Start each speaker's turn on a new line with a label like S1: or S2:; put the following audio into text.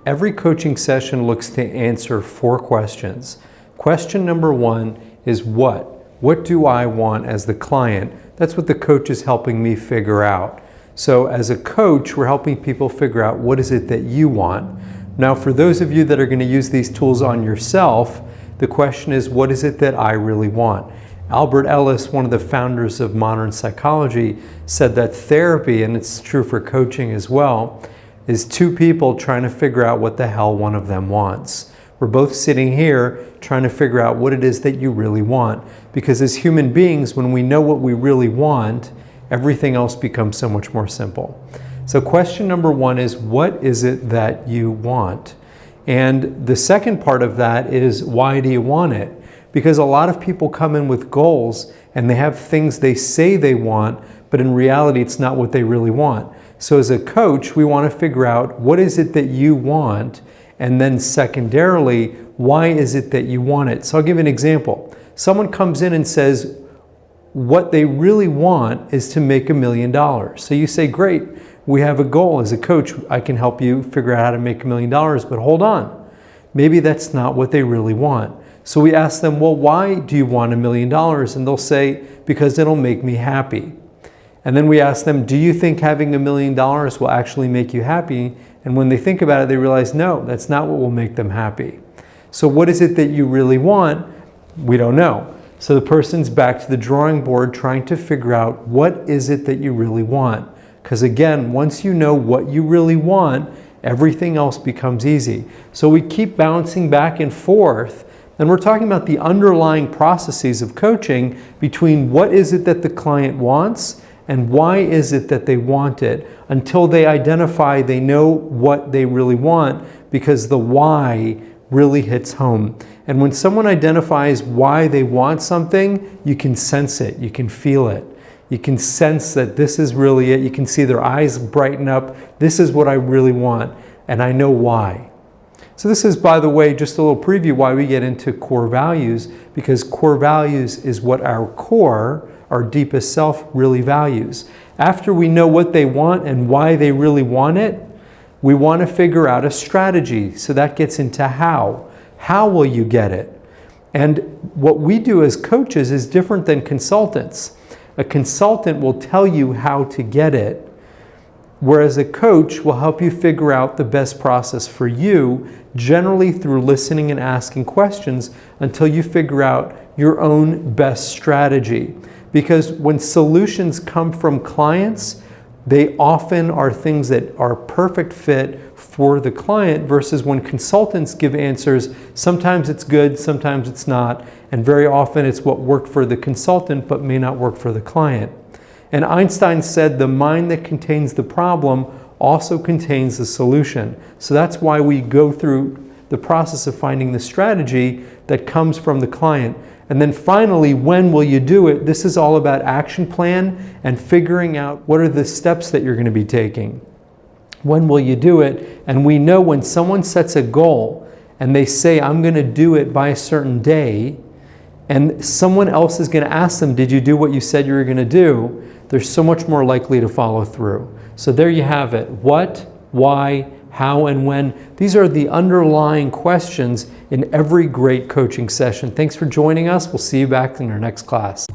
S1: Every coaching session looks to answer 4 questions. Question number 1 is what? What do I want as the client? That's what the coach is helping me figure out. So as a coach, we're helping people figure out what is it that you want. Now, for those of you that are going to use these tools on yourself, the question is, what is it that I really want? Albert Ellis, one of the founders of modern psychology, said that therapy, and it's true for coaching as well, is 2 people trying to figure out what the hell one of them wants. We're both sitting here trying to figure out what it is that you really want. Because as human beings, when we know what we really want, everything else becomes so much more simple. So question number 1 is, what is it that you want? And the second part of that is, why do you want it? Because a lot of people come in with goals and they have things they say they want, but in reality, it's not what they really want. So as a coach, we want to figure out what is it that you want, and then secondarily, why is it that you want it? So I'll give you an example. Someone comes in and says, what they really want is to make $1 million. So you say, great, we have a goal. As a coach, I can help you figure out how to make $1 million, but hold on. Maybe that's not what they really want. So we ask them, well, why do you want $1 million? And they'll say, because it'll make me happy. And then we ask them, do you think having $1 million will actually make you happy? And when they think about it, they realize, no, that's not what will make them happy. So what is it that you really want? We don't know. So the person's back to the drawing board trying to figure out, what is it that you really want? Because again, once you know what you really want, everything else becomes easy. So we keep bouncing back and forth. And we're talking about the underlying processes of coaching between what is it that the client wants and why is it that they want it, until they identify, they know what they really want, because the why really hits home. And when someone identifies why they want something, you can sense it, you can feel it. You can sense that this is really it. You can see their eyes brighten up. This is what I really want, and I know why. So this is, by the way, just a little preview why we get into core values, because core values is what our core, our deepest self, really values. After we know what they want and why they really want it, we want to figure out a strategy. So that gets into how. How will you get it? And what we do as coaches is different than consultants. A consultant will tell you how to get it, whereas a coach will help you figure out the best process for you, generally through listening and asking questions until you figure out your own best strategy. Because when solutions come from clients, they often are things that are perfect fit for the client, versus when consultants give answers, sometimes it's good, sometimes it's not, and very often it's what worked for the consultant but may not work for the client. And Einstein said the mind that contains the problem also contains the solution. So that's why we go through the process of finding the strategy that comes from the client. And then finally, when will you do it? This is all about action plan and figuring out what are the steps that you're going to be taking. When will you do it? And we know when someone sets a goal and they say, I'm going to do it by a certain day, and someone else is going to ask them, did you do what you said you were going to do? They're so much more likely to follow through. So there you have it. What, why, how, and when. These are the underlying questions in every great coaching session. Thanks for joining us. We'll see you back in our next class.